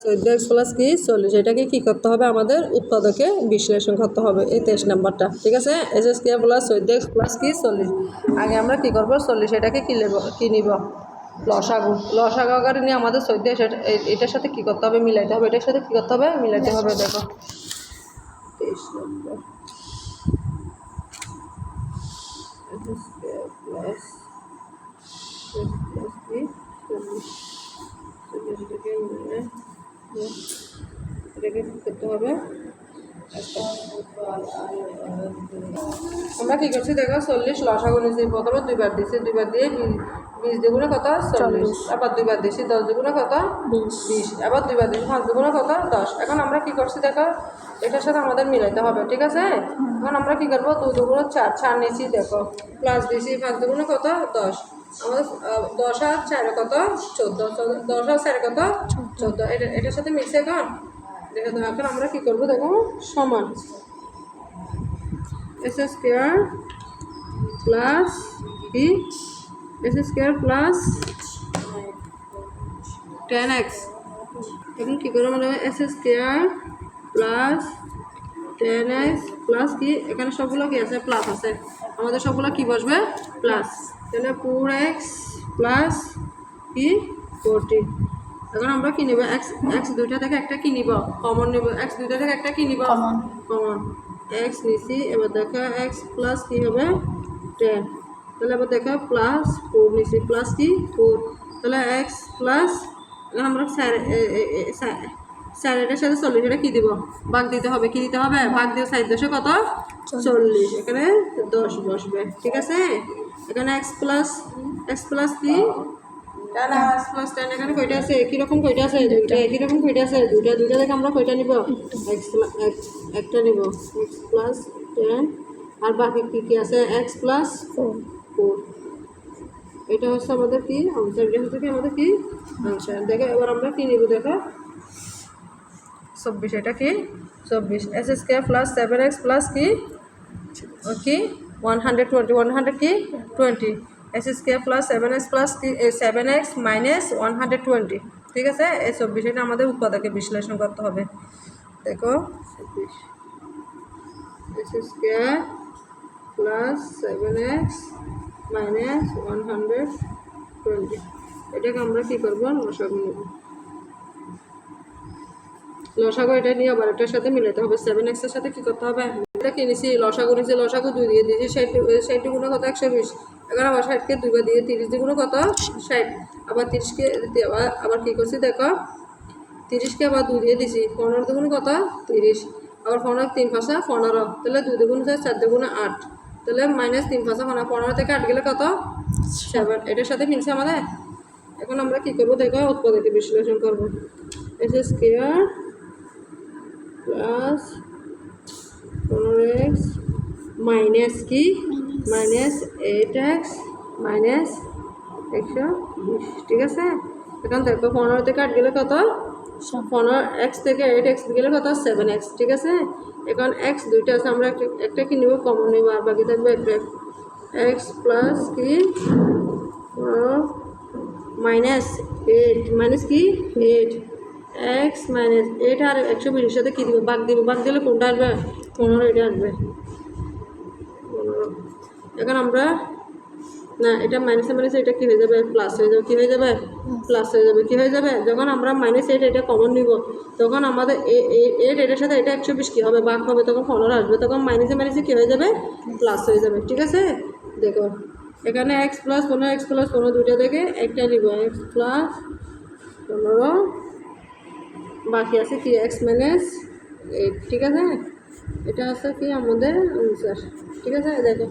14x plus কি 40, এটাকে কী করতে হবে? আমাদের উৎপাদকে বিশ্লেষণ করতে হবে। এই 23 নাম্বারটা, ঠিক আছে। S square plus 14x plus কি 40। আগে আমরা কী করবো? 40 এটাকে কী নিব? লসাগু আকারে নিয়ে আমাদের 14 এটার সাথে কী করতে হবে? মিলাইতে হবে। এটার সাথে কী করতে হবে? মিলাইতে হবে। দেখো 23 নম্বর প্লাস এটাকে কী করতে হবে? আমরা কী করছি দেখো, 40 লসাগু নিয়েছি। প্রথমে 2বার দিয়েছি, 2বার দিয়ে 20 দ্বিগুণে কত? 40। আবার 2বার দিয়েছি, 10 দ্বিগুণে কত? 20। আবার 2বার দিয়েছি, 5 দ্বিগুণে কত? 10। এখন আমরা কী করছি দেখো, এটার সাথে আমাদের মিলাইতে হবে, ঠিক আছে। এখন আমরা কী করবো? 2 দ্বিগুণে 4 নিয়েছি, দেখো প্লাস দিয়েছি, 5 দ্বিগুণে কত? 10। আমাদের 10 আর 4 কত? 14। 10 আর 4 কত? 14। এটার সাথে মিলছে। এখন আমরা কী করবো দেখো, সমান এস স্কোয়ার প্লাস কি এস স্কোয়ার প্লাস 10x। এখন কী করবো? মানে S square plus 10x plus কি, এখানে সবগুলো কি আছে? প্লাস আছে। আমাদের সবগুলো কি বসবে? প্লাস। তাহলে 4x প্লাস কি 40। এখন আমরা কি নেব? এক্স দুইটা থেকে একটা কি নিব? কমন নেব। এক্স দুইটা থেকে একটা কি নিব? কমন। এক্স নিছি। এবার দেখো এক্স প্লাস কি হবে? 10। তাহলে এবার দেখো প্লাস 4 নিছি, প্লাস কি 4। তাহলে এক্স প্লাস, এখন আমরা স্যার এটার সাথে 40 এটা কী দিব? ভাগ দিতে হবে। কী দিতে হবে? ভাগ দিয়ে 4 10 কত? 40। এখানে 10 বসবে, ঠিক আছে। এখানে এক্স প্লাস কি 10 প্লাস 10। এখানে কয়টা আছে? একই রকম কয়টা আছে? দুইটা। একই রকম কয়টা আছে? দুইটা। দুইটা থেকে আমরা কয়টা নিব? একটা নিব। X plus 10। আর বাকি কী আছে? X plus 4। এটা হচ্ছে আমাদের কি আনসার। এটা হচ্ছে কি আমাদের কি আনসার। দেখো এবার আমরা কি নিব? দেখো 24। এটা কি 24। S square plus 7x plus কি 120। 100 কি 20। S square plus 7x plus কি 7x মাইনাস 120, ঠিক আছে। এই 24 এটা আমাদের উৎপাদকে বিশ্লেষণ করতে হবে। দেখো 24 S square plus 7x minus 120, এটাকে আমরা কী করবো? লসাগু নেব। লসাগু এটা নিয়ে আবার এটার সাথে মিলাতে হবে। 7x এর সাথে কী করতে হবে? এটা কি নিছি? লসাগু নিছি। লসাগু 2 দিয়ে দিয়েছি। 60 গুণে কত? 120। এখন আবার 60কে 2বার দিয়ে 30 দ্বিগুণে কত? 60। আবার 30কে আবার কী করছি দেখো, 30কে আবার 2 দিয়ে দিছি। 15 দ্বিগুণে কত? 30। আবার 15 3 5 15। তাহলে 2 দ্বিগুণে 4 দ্বিগুণে 8। তাহলে মাইনাস 3 5 15। 15 থেকে 8 গেলে কত? 7। এটার সাথে মিলছে আমাদের। এখন আমরা কী করবো দেখো, উৎপাদকে বিশ্লেষণ করবো। S square plus 15x minus কি মাইনাস 8x মাইনাস 120, ঠিক আছে। এখন দেখো 15 থেকে 8 গেলে কত? 15x থেকে 8x গেলে কত? 7x, ঠিক আছে। এখন x দুইটা আছে, আমরা একটা কি নেব? কমন নেব। আর বাকি থাকবে একটা x প্লাস কি মাইনাস 8 মাইনাস কি 8 এক্স মাইনাস 8 আর 120 সাথে কী দিব? ভাগ দিব। ভাগ দিলে কোনটা আসবে? 15 এটা আসবে 15। এখন আমরা না, এটা মাইনাসে মাইনাসে এটা কী হয়ে যাবে? প্লাস হয়ে যাবে। কী হয়ে যাবে? প্লাস হয়ে যাবে। কী হয়ে যাবে? যখন আমরা -8 এটা কমন নিব, তখন আমাদের 8 এটার সাথে এটা 120 কী হবে? ভাগ হবে, তখন 15 আসবে। তখন মাইনাসে মাইনাসে কী হয়ে যাবে? প্লাস হয়ে যাবে, ঠিক আছে। দেখো এখানে x প্লাস 15 দুইটা থেকে একটা নিব। এক্স প্লাস 15, বাকি আছে কি x মাইনাস 8, ঠিক আছে। এটা আছে কি আমাদের আনসার, ঠিক আছে। দেখো